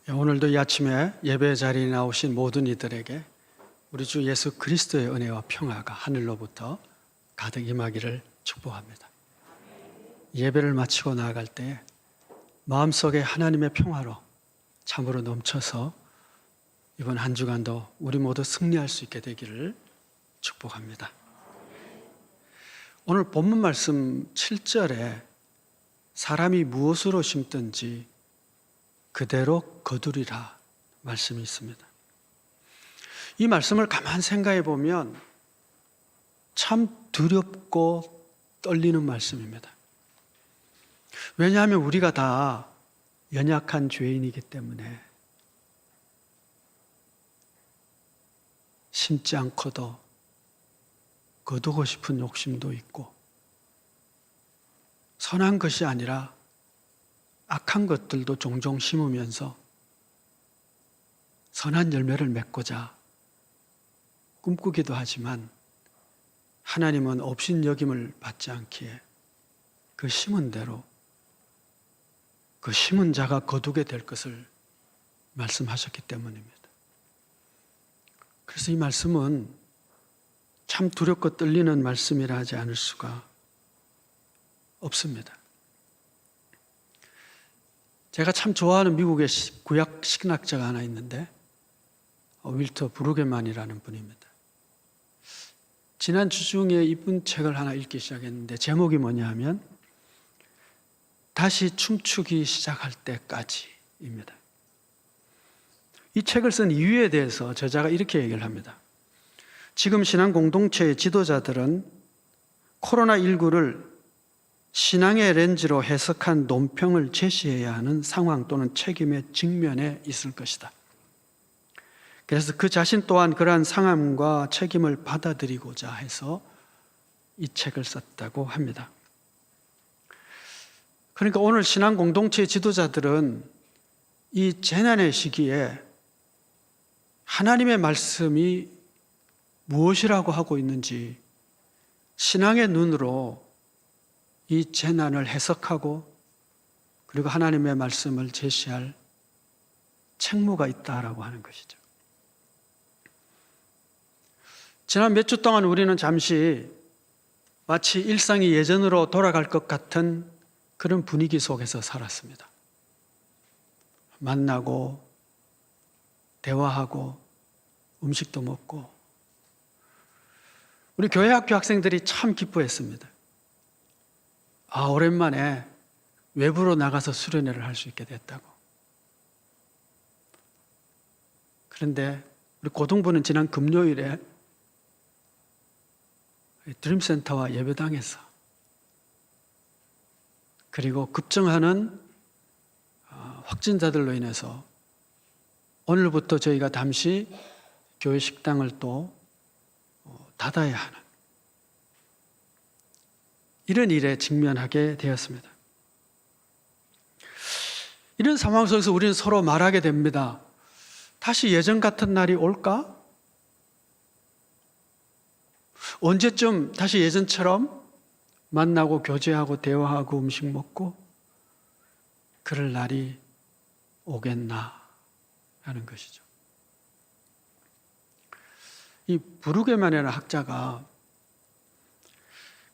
오늘도 이 아침에 예배 자리에 나오신 모든 이들에게 우리 주 예수 그리스도의 은혜와 평화가 하늘로부터 가득 임하기를 축복합니다. 예배를 마치고 나아갈 때 마음속에 하나님의 평화로 참으로 넘쳐서 이번 한 주간도 우리 모두 승리할 수 있게 되기를 축복합니다. 오늘 본문 말씀 7절에 사람이 무엇으로 심든지 그대로 거두리라 말씀이 있습니다. 이 말씀을 가만 생각해 보면 참 두렵고 떨리는 말씀입니다. 왜냐하면 우리가 다 연약한 죄인이기 때문에 심지 않고도 거두고 싶은 욕심도 있고 선한 것이 아니라 악한 것들도 종종 심으면서 선한 열매를 맺고자 꿈꾸기도 하지만 하나님은 업신여김을 받지 않기에 그 심은 대로 그 심은 자가 거두게 될 것을 말씀하셨기 때문입니다. 그래서 이 말씀은 참 두렵고 떨리는 말씀이라 하지 않을 수가 없습니다. 제가 참 좋아하는 미국의 구약 신학자가 하나 있는데 윌터 브루게만이라는 분입니다. 지난 주 중에 이분 책을 하나 읽기 시작했는데 제목이 뭐냐 하면 다시 춤추기 시작할 때까지입니다. 이 책을 쓴 이유에 대해서 저자가 이렇게 얘기를 합니다. 지금 신앙 공동체의 지도자들은 코로나19를 신앙의 렌즈로 해석한 논평을 제시해야 하는 상황 또는 책임의 직면에 있을 것이다. 그래서 그 자신 또한 그러한 상황과 책임을 받아들이고자 해서 이 책을 썼다고 합니다. 그러니까 오늘 신앙 공동체의 지도자들은 이 재난의 시기에 하나님의 말씀이 무엇이라고 하고 있는지 신앙의 눈으로 이 재난을 해석하고 그리고 하나님의 말씀을 제시할 책무가 있다라고 하는 것이죠. 지난 몇 주 동안 우리는 잠시 마치 일상이 예전으로 돌아갈 것 같은 그런 분위기 속에서 살았습니다. 만나고 대화하고 음식도 먹고 우리 교회 학교 학생들이 참 기뻐했습니다. 오랜만에 외부로 나가서 수련회를 할 수 있게 됐다고. 그런데 우리 고등부는 지난 금요일에 드림센터와 예배당에서 그리고 급증하는 확진자들로 인해서 오늘부터 저희가 잠시 교회 식당을 또 닫아야 하는 이런 일에 직면하게 되었습니다. 이런 상황 속에서 우리는 서로 말하게 됩니다. 다시 예전 같은 날이 올까? 언제쯤 다시 예전처럼 만나고 교제하고 대화하고 음식 먹고 그럴 날이 오겠나 하는 것이죠. 이 브루게만이라는 학자가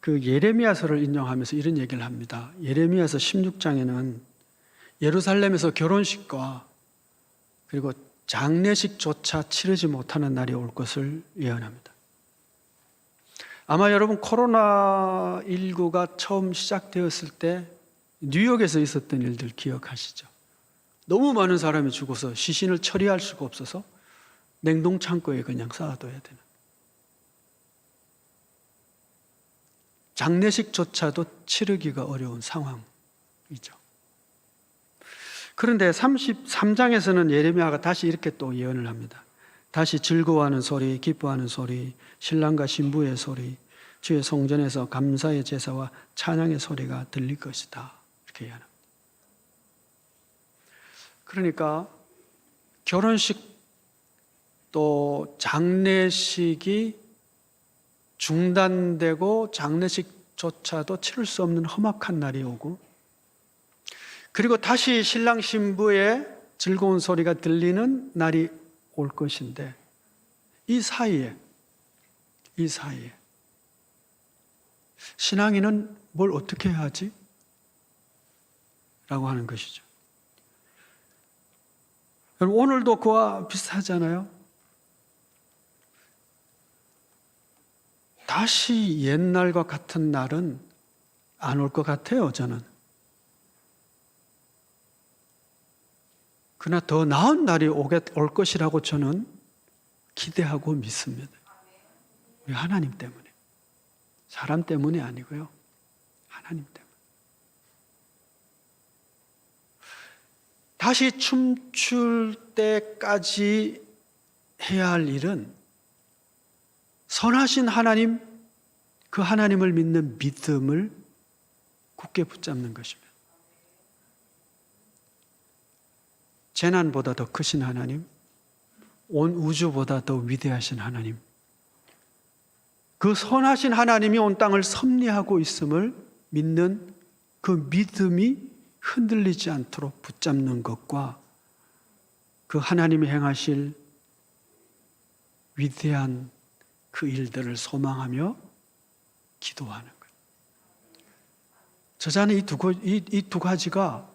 그 예레미야서를 인용하면서 이런 얘기를 합니다. 예레미야서 16장에는 예루살렘에서 결혼식과 그리고 장례식조차 치르지 못하는 날이 올 것을 예언합니다. 아마 여러분 코로나19가 처음 시작되었을 때 뉴욕에서 있었던 일들 기억하시죠? 너무 많은 사람이 죽어서 시신을 처리할 수가 없어서 냉동창고에 그냥 쌓아둬야 되는 장례식조차도 치르기가 어려운 상황이죠. 그런데 33장에서는 예레미야가 다시 이렇게 또 예언을 합니다. 다시 즐거워하는 소리, 기뻐하는 소리, 신랑과 신부의 소리, 주의 성전에서 감사의 제사와 찬양의 소리가 들릴 것이다. 이렇게 예언합니다. 그러니까 결혼식 또 장례식이 중단되고 장례식조차도 치를 수 없는 험악한 날이 오고 그리고 다시 신랑 신부의 즐거운 소리가 들리는 날이 올 것인데 이 사이에 신앙인은 뭘 어떻게 해야 하지? 라고 하는 것이죠. 여러분, 오늘도 그와 비슷하잖아요. 다시 옛날과 같은 날은 안 올 것 같아요, 저는. 그러나 더 나은 날이 올 것이라고 저는 기대하고 믿습니다. 우리 하나님 때문에. 사람 때문이 아니고요. 하나님 때문에. 다시 춤출 때까지 해야 할 일은 선하신 하나님, 그 하나님을 믿는 믿음을 굳게 붙잡는 것입니다. 재난보다 더 크신 하나님, 온 우주보다 더 위대하신 하나님, 그 선하신 하나님이 온 땅을 섭리하고 있음을 믿는 그 믿음이 흔들리지 않도록 붙잡는 것과 그 하나님이 행하실 위대한 그 일들을 소망하며 기도하는 것. 저자는 이 두 가지가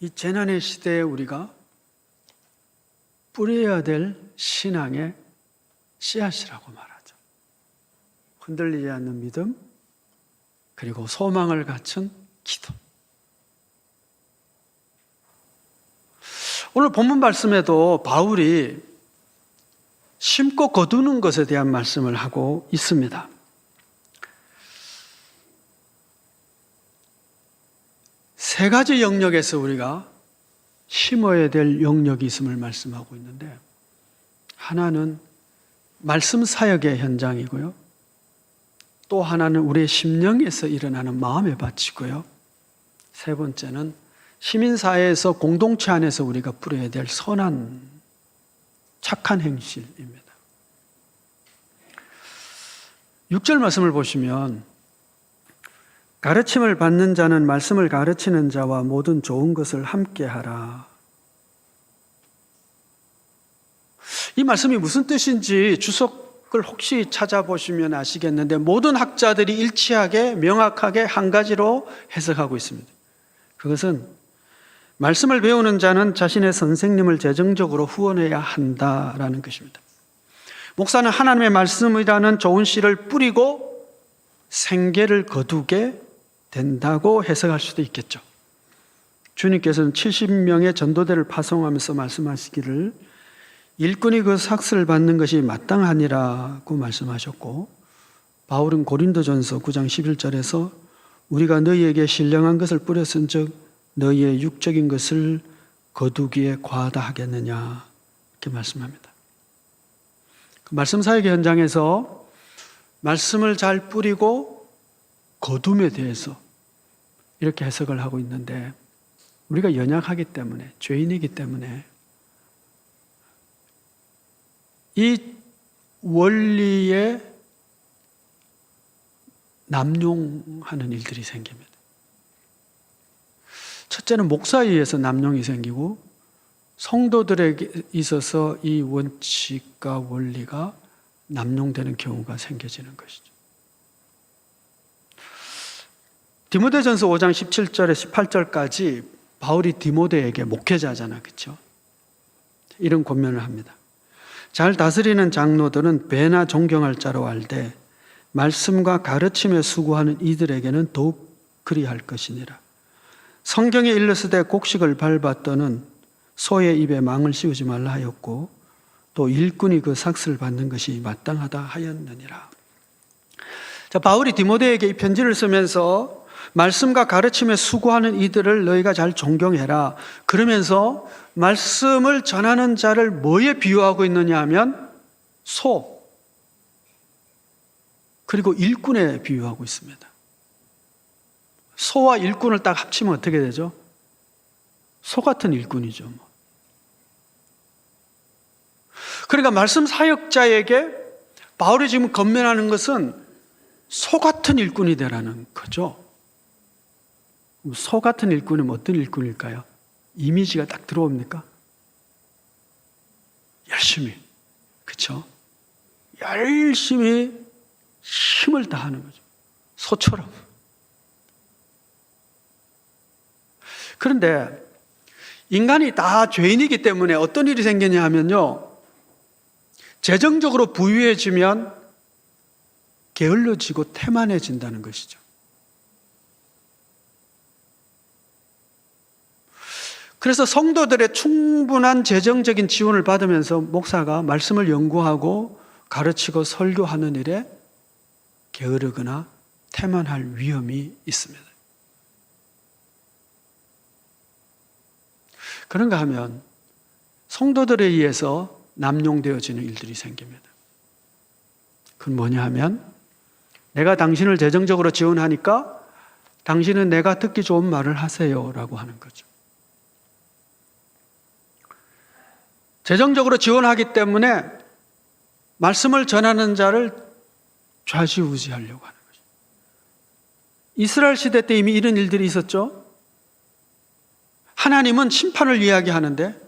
이 재난의 시대에 우리가 뿌려야 될 신앙의 씨앗이라고 말하죠. 흔들리지 않는 믿음, 그리고 소망을 갖춘 기도. 오늘 본문 말씀에도 바울이 심고 거두는 것에 대한 말씀을 하고 있습니다. 세 가지 영역에서 우리가 심어야 될 영역이 있음을 말씀하고 있는데, 하나는 말씀 사역의 현장이고요. 또 하나는 우리의 심령에서 일어나는 마음의 밭이고요. 세 번째는 시민사회에서 공동체 안에서 우리가 뿌려야 될 선한 착한 행실입니다. 6절 말씀을 보시면 가르침을 받는 자는 말씀을 가르치는 자와 모든 좋은 것을 함께 하라. 이 말씀이 무슨 뜻인지 주석을 혹시 찾아보시면 아시겠는데 모든 학자들이 일치하게 명확하게 한 가지로 해석하고 있습니다. 그것은 말씀을 배우는 자는 자신의 선생님을 재정적으로 후원해야 한다라는 것입니다. 목사는 하나님의 말씀이라는 좋은 씨를 뿌리고 생계를 거두게 된다고 해석할 수도 있겠죠. 주님께서는 70명의 전도대를 파송하면서 말씀하시기를 일꾼이 그 삭슬을 받는 것이 마땅하니라고 말씀하셨고, 바울은 고린도전서 9장 11절에서 우리가 너희에게 신령한 것을 뿌렸은즉 너희의 육적인 것을 거두기에 과하다 하겠느냐 이렇게 말씀합니다. 그 말씀 사역의 현장에서 말씀을 잘 뿌리고 거둠에 대해서 이렇게 해석을 하고 있는데, 우리가 연약하기 때문에, 죄인이기 때문에 이 원리에 남용하는 일들이 생깁니다. 첫째는 목사에 의해서 남용이 생기고, 성도들에게 있어서 이 원칙과 원리가 남용되는 경우가 생겨지는 것이죠. 디모데전서 5장 17절에 18절까지 바울이 디모데에게 목회자잖아, 그렇죠? 이런 권면을 합니다. 잘 다스리는 장로들은 배나 존경할 자로 알되 말씀과 가르침에 수고하는 이들에게는 더욱 그리할 것이니라. 성경에 일렀으되 곡식을 밟았더는 소의 입에 망을 씌우지 말라 하였고 또 일꾼이 그 삭슬을 받는 것이 마땅하다 하였느니라. 자, 바울이 디모데에게 이 편지를 쓰면서 말씀과 가르침에 수고하는 이들을 너희가 잘 존경해라. 그러면서 말씀을 전하는 자를 뭐에 비유하고 있느냐 하면 소, 그리고 일꾼에 비유하고 있습니다. 소와 일꾼을 딱 합치면 어떻게 되죠? 소 같은 일꾼이죠. 그러니까 말씀 사역자에게 바울이 지금 권면하는 것은 소 같은 일꾼이 되라는 거죠. 소 같은 일꾼은 어떤 일꾼일까요? 이미지가 딱 들어옵니까? 열심히, 그렇죠? 열심히 힘을 다하는 거죠. 소처럼. 그런데 인간이 다 죄인이기 때문에 어떤 일이 생기냐 하면요, 재정적으로 부유해지면 게을러지고 태만해진다는 것이죠. 그래서 성도들의 충분한 재정적인 지원을 받으면서 목사가 말씀을 연구하고 가르치고 설교하는 일에 게으르거나 태만할 위험이 있습니다. 그런가 하면 성도들에 의해서 남용되어지는 일들이 생깁니다. 그건 뭐냐 하면, 내가 당신을 재정적으로 지원하니까 당신은 내가 듣기 좋은 말을 하세요 라고 하는 거죠. 재정적으로 지원하기 때문에 말씀을 전하는 자를 좌지우지하려고 하는 거죠. 이스라엘 시대 때 이미 이런 일들이 있었죠. 하나님은 심판을 이야기하는데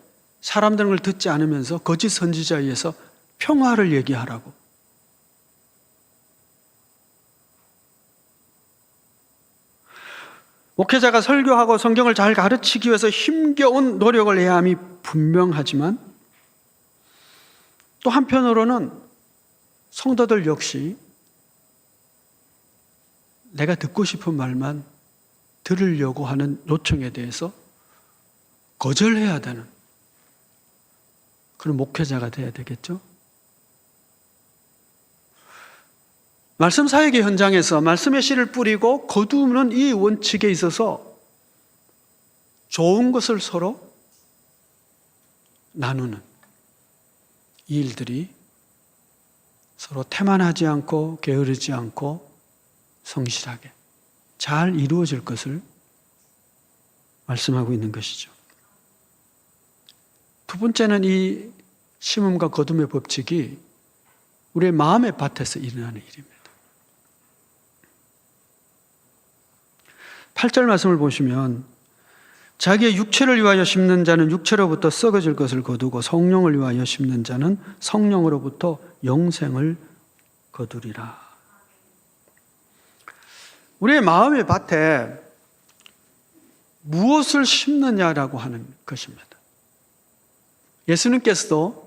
사람들은 걸 듣지 않으면서 거짓 선지자에 의해서 평화를 얘기하라고. 목회자가 설교하고 성경을 잘 가르치기 위해서 힘겨운 노력을 해야 함이 분명하지만, 또 한편으로는 성도들 역시 내가 듣고 싶은 말만 들으려고 하는 요청에 대해서 거절해야 되는 그런 목회자가 돼야 되겠죠. 말씀 사역의 현장에서 말씀의 씨를 뿌리고 거두는 이 원칙에 있어서 좋은 것을 서로 나누는 이 일들이 서로 태만하지 않고 게으르지 않고 성실하게 잘 이루어질 것을 말씀하고 있는 것이죠. 두 번째는 이 심음과 거둠의 법칙이 우리의 마음의 밭에서 일어나는 일입니다. 8절 말씀을 보시면, 자기의 육체를 위하여 심는 자는 육체로부터 썩어질 것을 거두고 성령을 위하여 심는 자는 성령으로부터 영생을 거두리라. 우리의 마음의 밭에 무엇을 심느냐라고 하는 것입니다. 예수님께서도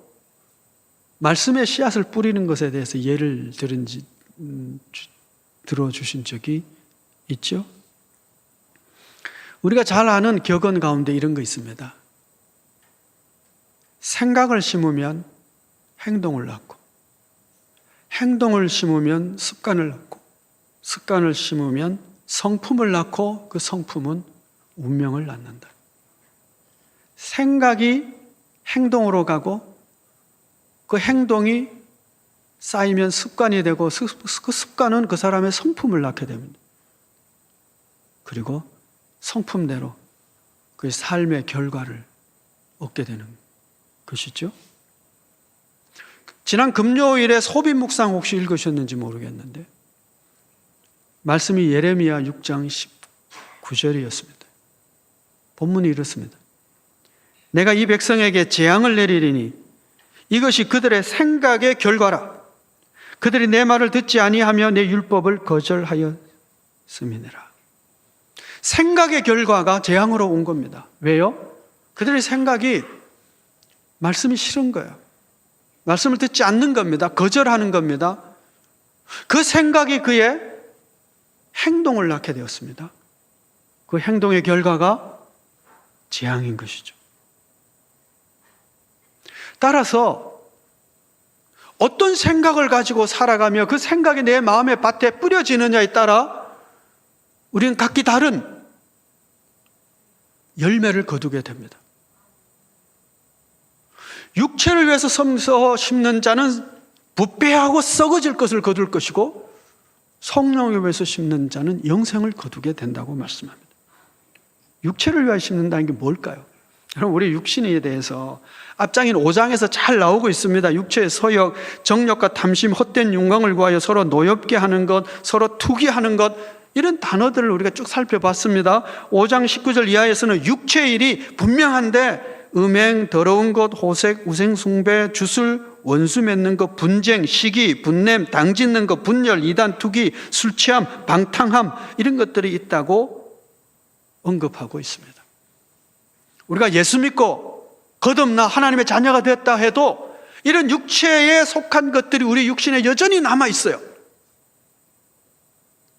말씀의 씨앗을 뿌리는 것에 대해서 예를 들어주신 적이 있죠. 우리가 잘 아는 격언 가운데 이런 거 있습니다. 생각을 심으면 행동을 낳고, 행동을 심으면 습관을 낳고, 습관을 심으면 성품을 낳고, 그 성품은 운명을 낳는다. 생각이 행동으로 가고, 그 행동이 쌓이면 습관이 되고, 그 습관은 그 사람의 성품을 낳게 됩니다. 그리고 성품대로 그 삶의 결과를 얻게 되는 것이죠. 지난 금요일에 소비 묵상 혹시 읽으셨는지 모르겠는데, 말씀이 예레미야 6장 19절이었습니다. 본문이 이렇습니다. 내가 이 백성에게 재앙을 내리리니 이것이 그들의 생각의 결과라. 그들이 내 말을 듣지 아니하며 내 율법을 거절하였음이니라. 생각의 결과가 재앙으로 온 겁니다. 왜요? 그들의 생각이 말씀이 싫은 거예요. 말씀을 듣지 않는 겁니다. 거절하는 겁니다. 그 생각이 그의 행동을 낳게 되었습니다. 그 행동의 결과가 재앙인 것이죠. 따라서 어떤 생각을 가지고 살아가며 그 생각이 내 마음의 밭에 뿌려지느냐에 따라 우리는 각기 다른 열매를 거두게 됩니다. 육체를 위해서 심는 자는 부패하고 썩어질 것을 거둘 것이고, 성령을 위해서 심는 자는 영생을 거두게 된다고 말씀합니다. 육체를 위하여 심는다는 게 뭘까요? 여러분, 우리 육신에 대해서 앞장인 5장에서 잘 나오고 있습니다. 육체의 소욕, 정욕과 탐심, 헛된 영광을 구하여 서로 노엽게 하는 것, 서로 투기하는 것, 이런 단어들을 우리가 쭉 살펴봤습니다. 5장 19절 이하에서는 육체의 일이 분명한데 음행, 더러운 것, 호색, 우생숭배, 주술, 원수 맺는 것, 분쟁, 시기, 분냄, 당짓는 것, 분열, 이단, 투기, 술취함, 방탕함 이런 것들이 있다고 언급하고 있습니다. 우리가 예수 믿고 거듭나 하나님의 자녀가 됐다 해도 이런 육체에 속한 것들이 우리 육신에 여전히 남아 있어요.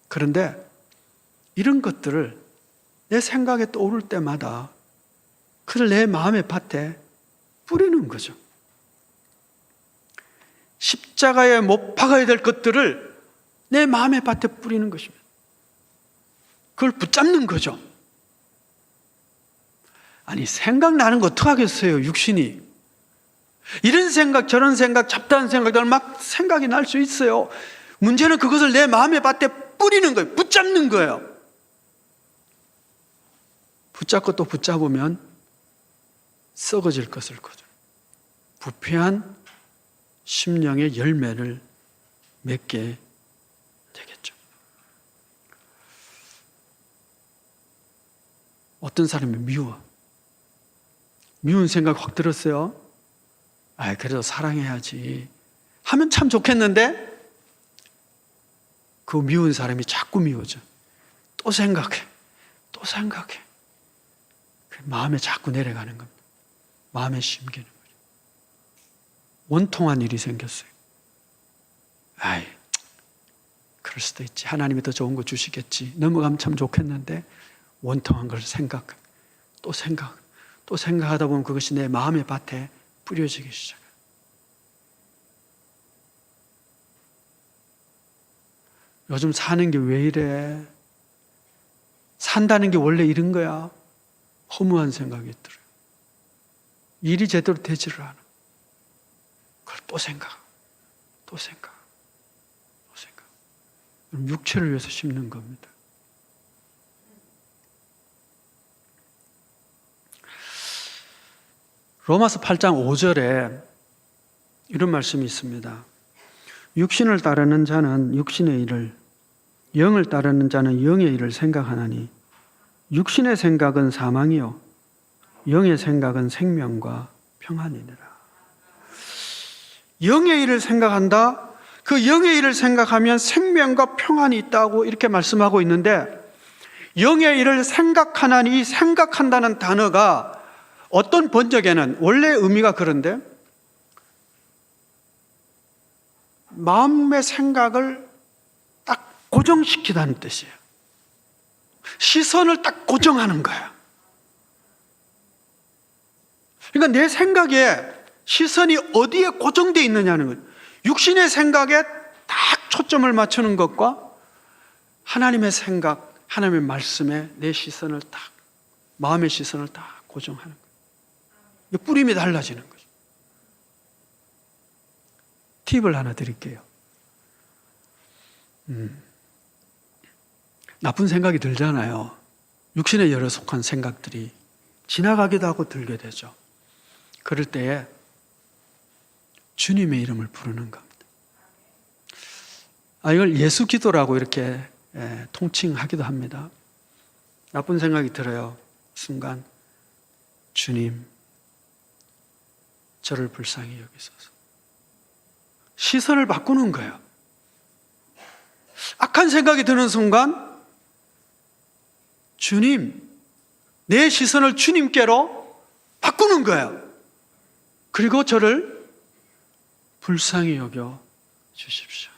그런데 이런 것들을 내 생각에 떠오를 때마다 그를 내 마음의 밭에 뿌리는 거죠. 십자가에 못 박아야 될 것들을 내 마음의 밭에 뿌리는 것입니다. 그걸 붙잡는 거죠. 아니, 생각나는 거 어떡하겠어요, 육신이. 이런 생각, 저런 생각, 잡다한 생각들 막 생각이 날 수 있어요. 문제는 그것을 내 마음의 밭에 뿌리는 거예요. 붙잡는 거예요. 붙잡고 또 붙잡으면 썩어질 것을 거둬요. 부패한 심령의 열매를 맺게 되겠죠. 어떤 사람이 미운 생각 확 들었어요. 그래도 사랑해야지 하면 참 좋겠는데 그 미운 사람이 자꾸 미워져. 또 생각해. 마음에 자꾸 내려가는 겁니다. 마음에 심기는 거죠. 원통한 일이 생겼어요. 그럴 수도 있지. 하나님이 더 좋은 거 주시겠지. 넘어가면 참 좋겠는데 원통한 걸 또 생각하다 보면 그것이 내 마음의 밭에 뿌려지기 시작해요. 요즘 사는 게 왜 이래? 산다는 게 원래 이런 거야? 허무한 생각이 들어요. 일이 제대로 되지를 않아. 그걸 또 생각. 육체를 위해서 심는 겁니다. 로마서 8장 5절에 이런 말씀이 있습니다. 육신을 따르는 자는 육신의 일을, 영을 따르는 자는 영의 일을 생각하나니 육신의 생각은 사망이요 영의 생각은 생명과 평안이니라. 영의 일을 생각한다. 그 영의 일을 생각하면 생명과 평안이 있다고 이렇게 말씀하고 있는데, 영의 일을 생각하나니, 이 생각한다는 단어가 어떤 번역에는 원래 의미가 그런데 마음의 생각을 딱 고정시키다는 뜻이에요. 시선을 딱 고정하는 거야. 그러니까 내 생각에 시선이 어디에 고정되어 있느냐는 거예요. 육신의 생각에 딱 초점을 맞추는 것과 하나님의 생각, 하나님의 말씀에 내 시선을 딱, 마음의 시선을 딱 고정하는 거예요. 이 뿌림이 달라지는 거죠. 팁을 하나 드릴게요. 나쁜 생각이 들잖아요. 육신의 여러 속한 생각들이 지나가기도 하고 들게 되죠. 그럴 때에 주님의 이름을 부르는 겁니다. 이걸 예수 기도라고 이렇게 통칭하기도 합니다. 나쁜 생각이 들어요. 순간 주님, 저를 불쌍히 여기소서. 시선을 바꾸는 거예요. 악한 생각이 드는 순간 주님, 내 시선을 주님께로 바꾸는 거예요. 그리고 저를 불쌍히 여겨 주십시오.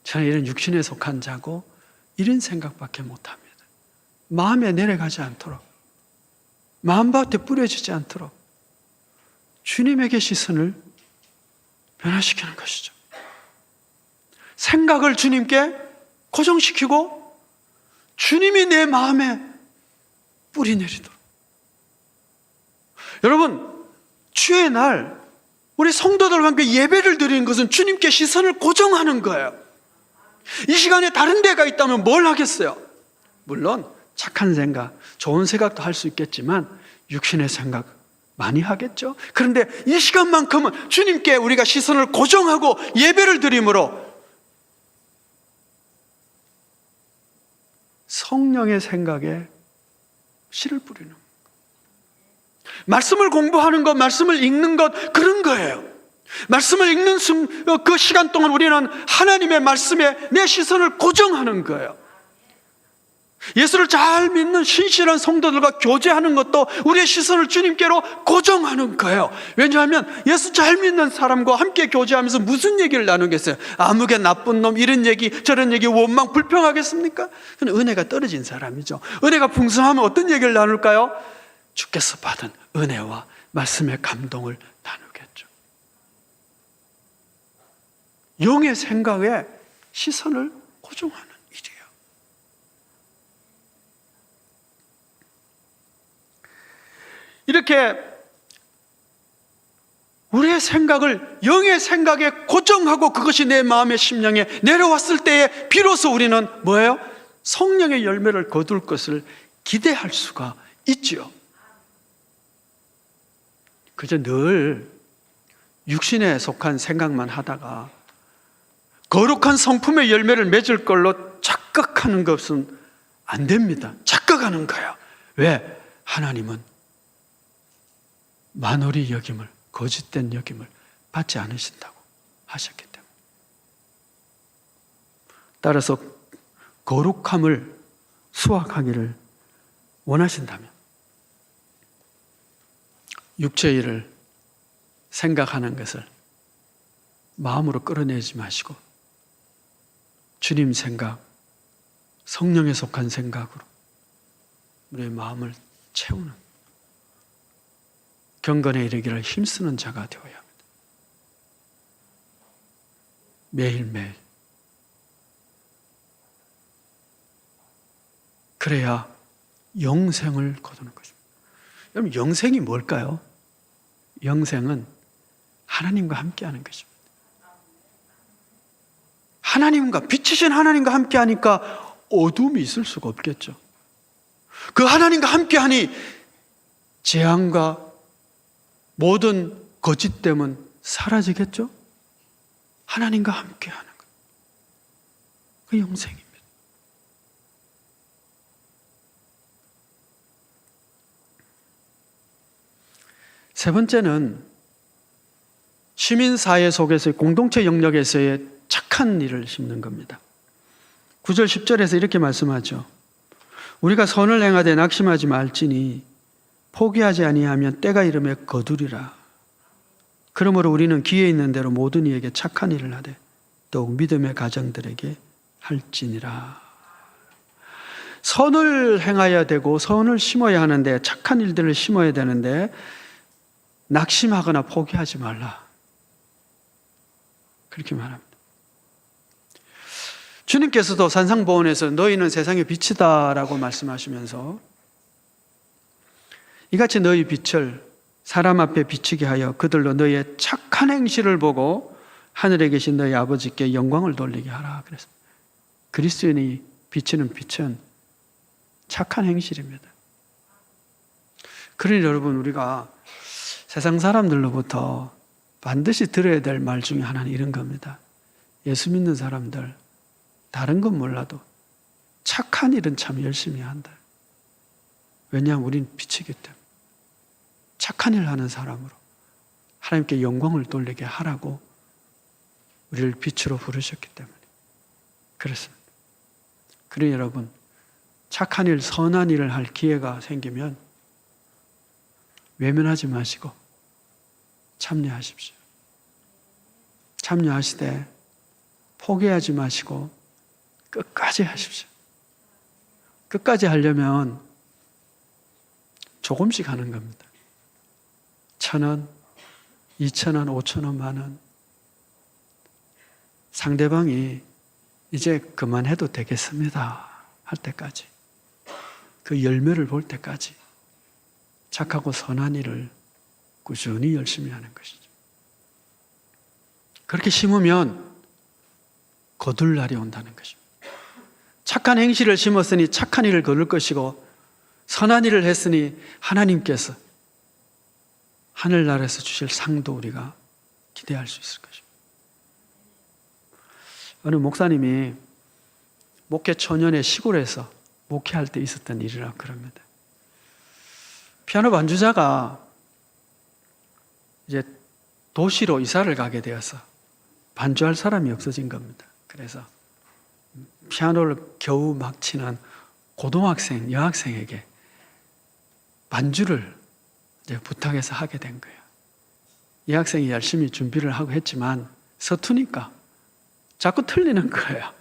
저는 이런 육신에 속한 자고 이런 생각밖에 못합니다. 마음에 내려가지 않도록, 마음밭에 뿌려지지 않도록 주님에게 시선을 변화시키는 것이죠. 생각을 주님께 고정시키고 주님이 내 마음에 뿌리 내리도록. 여러분, 주의 날 우리 성도들과 함께 예배를 드리는 것은 주님께 시선을 고정하는 거예요. 이 시간에 다른 데가 있다면 뭘 하겠어요? 물론 착한 생각, 좋은 생각도 할 수 있겠지만 육신의 생각 많이 하겠죠. 그런데 이 시간만큼은 주님께 우리가 시선을 고정하고 예배를 드림으로 성령의 생각에 씨를 뿌리는 거예요. 말씀을 공부하는 것, 말씀을 읽는 것, 그런 거예요. 말씀을 읽는 그 시간 동안 우리는 하나님의 말씀에 내 시선을 고정하는 거예요. 예수를 잘 믿는 신실한 성도들과 교제하는 것도 우리의 시선을 주님께로 고정하는 거예요. 왜냐하면 예수 잘 믿는 사람과 함께 교제하면서 무슨 얘기를 나누겠어요? 아무개 나쁜 놈, 이런 얘기 저런 얘기, 원망 불평하겠습니까? 그건 은혜가 떨어진 사람이죠. 은혜가 풍성하면 어떤 얘기를 나눌까요? 주께서 받은 은혜와 말씀의 감동을 나누겠죠. 영의 생각에 시선을 고정하는 일이에요. 이렇게 우리의 생각을 영의 생각에 고정하고 그것이 내 마음의 심령에 내려왔을 때에 비로소 우리는 뭐예요? 성령의 열매를 거둘 것을 기대할 수가 있죠. 그저 늘 육신에 속한 생각만 하다가 거룩한 성품의 열매를 맺을 걸로 착각하는 것은 안 됩니다. 착각하는 거예요. 왜? 하나님은 만홀히 여김을, 거짓된 여김을 받지 않으신다고 하셨기 때문에. 따라서 거룩함을 수확하기를 원하신다면 육체의 일을 생각하는 것을 마음으로 끌어내지 마시고 주님 생각, 성령에 속한 생각으로 우리의 마음을 채우는, 경건에 이르기를 힘쓰는 자가 되어야 합니다. 매일매일. 그래야 영생을 거두는 것입니다. 여러분, 영생이 뭘까요? 영생은 하나님과 함께하는 것입니다. 하나님과, 빛이신 하나님과 함께하니까 어둠이 있을 수가 없겠죠. 그 하나님과 함께하니 재앙과 모든 거짓됨은 사라지겠죠? 하나님과 함께하는 것. 그 영생입니다. 세 번째는 시민사회 속에서의 공동체 영역에서의 착한 일을 심는 겁니다. 9절 10절에서 이렇게 말씀하죠. 우리가 선을 행하되 낙심하지 말지니 포기하지 아니하면 때가 이르매 거두리라. 그러므로 우리는 기회 있는 대로 모든 이에게 착한 일을 하되 더욱 믿음의 가정들에게 할지니라. 선을 행해야 되고 선을 심어야 하는데, 착한 일들을 심어야 되는데 낙심하거나 포기하지 말라. 그렇게 말합니다. 주님께서도 산상보훈에서 너희는 세상의 빛이다라고 말씀하시면서 이같이 너희 빛을 사람 앞에 비추게 하여 그들로 너희의 착한 행실을 보고 하늘에 계신 너희 아버지께 영광을 돌리게 하라. 그래서 그리스도인이 비치는 빛은 착한 행실입니다. 그러니 여러분, 우리가 세상 사람들로부터 반드시 들어야 될 말 중에 하나는 이런 겁니다. 예수 믿는 사람들, 다른 건 몰라도 착한 일은 참 열심히 한다. 왜냐하면 우린 빛이기 때문에. 착한 일 하는 사람으로 하나님께 영광을 돌리게 하라고 우리를 빛으로 부르셨기 때문에 그렇습니다. 그러니 여러분, 착한 일, 선한 일을 할 기회가 생기면 외면하지 마시고 참여하십시오. 참여하시되 포기하지 마시고 끝까지 하십시오. 끝까지 하려면 조금씩 하는 겁니다. 1,000원, 2,000원, 5,000원, 10,000원. 상대방이 이제 그만해도 되겠습니다 할 때까지, 그 열매를 볼 때까지 착하고 선한 일을 꾸준히 열심히 하는 것이죠. 그렇게 심으면 거둘 날이 온다는 것입니다. 착한 행실을 심었으니 착한 일을 거둘 것이고, 선한 일을 했으니 하나님께서 하늘나라에서 주실 상도 우리가 기대할 수 있을 것입니다. 어느 목사님이 목회 초년에 시골에서 목회할 때 있었던 일이라고 그럽니다. 피아노 반주자가 이제 도시로 이사를 가게 되어서 반주할 사람이 없어진 겁니다. 그래서 피아노를 겨우 막 치는 고등학생, 여학생에게 반주를 이제 부탁해서 하게 된 거예요. 이 학생이 열심히 준비를 하고 했지만 서투니까 자꾸 틀리는 거예요.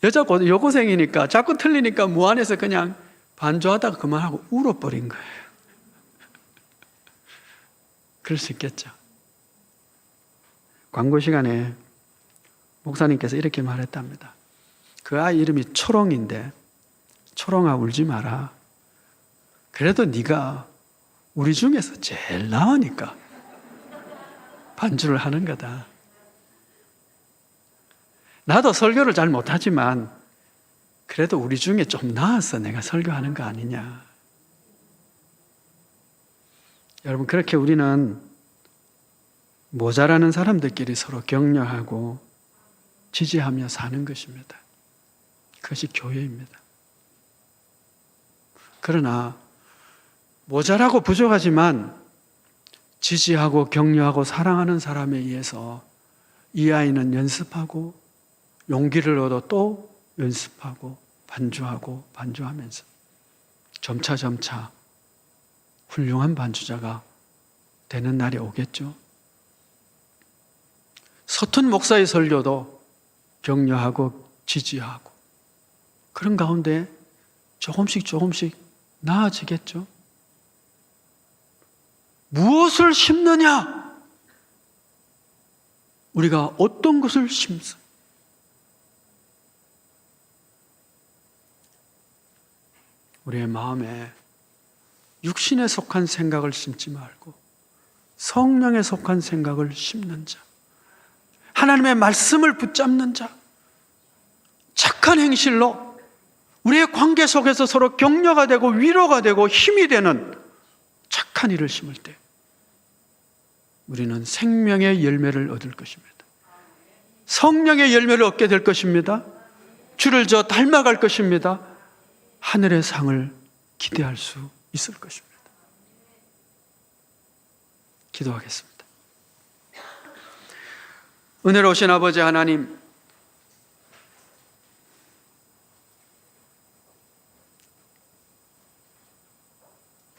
여고생이니까 자꾸 틀리니까 무안해서 그냥 반주하다가 그만하고 울어버린 거예요. 그럴 수 있겠죠. 광고 시간에 목사님께서 이렇게 말했답니다. 그 아이 이름이 초롱인데 초롱아 울지 마라. 그래도 네가 우리 중에서 제일 나으니까 반주를 하는 거다. 나도 설교를 잘 못하지만 그래도 우리 중에 좀 나아서 내가 설교하는 거 아니냐. 여러분, 그렇게 우리는 모자라는 사람들끼리 서로 격려하고 지지하며 사는 것입니다. 그것이 교회입니다. 그러나 모자라고 부족하지만 지지하고 격려하고 사랑하는 사람에 의해서 이 아이는 연습하고 용기를 얻어 또 연습하고 반주하면서 점차 훌륭한 반주자가 되는 날이 오겠죠. 서툰 목사의 설교도 격려하고 지지하고 그런 가운데 조금씩 나아지겠죠. 무엇을 심느냐? 우리가 어떤 것을 심습니까? 우리의 마음에 육신에 속한 생각을 심지 말고 성령에 속한 생각을 심는 자, 하나님의 말씀을 붙잡는 자, 착한 행실로 우리의 관계 속에서 서로 격려가 되고 위로가 되고 힘이 되는 착한 일을 심을 때 우리는 생명의 열매를 얻을 것입니다. 성령의 열매를 얻게 될 것입니다. 주를 저 닮아갈 것입니다. 하늘의 상을 기대할 수 있을 것입니다. 기도하겠습니다. 은혜로우신 아버지 하나님,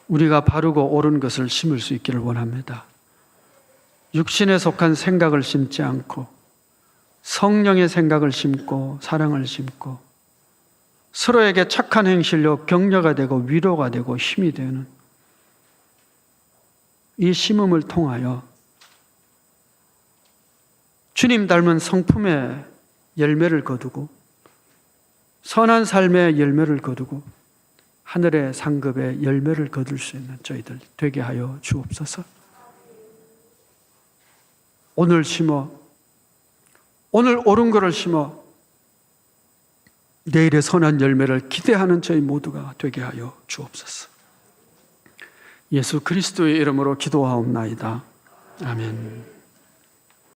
우리가 바르고 옳은 것을 심을 수 있기를 원합니다. 육신에 속한 생각을 심지 않고 성령의 생각을 심고 사랑을 심고 서로에게 착한 행실로 격려가 되고 위로가 되고 힘이 되는 이 심음을 통하여 주님 닮은 성품의 열매를 거두고 선한 삶의 열매를 거두고 하늘의 상급의 열매를 거둘 수 있는 저희들 되게 하여 주옵소서. 오늘 심어, 오늘 옳은 것을 심어 내일의 선한 열매를 기대하는 저희 모두가 되게 하여 주옵소서. 예수 그리스도의 이름으로 기도하옵나이다. 아멘.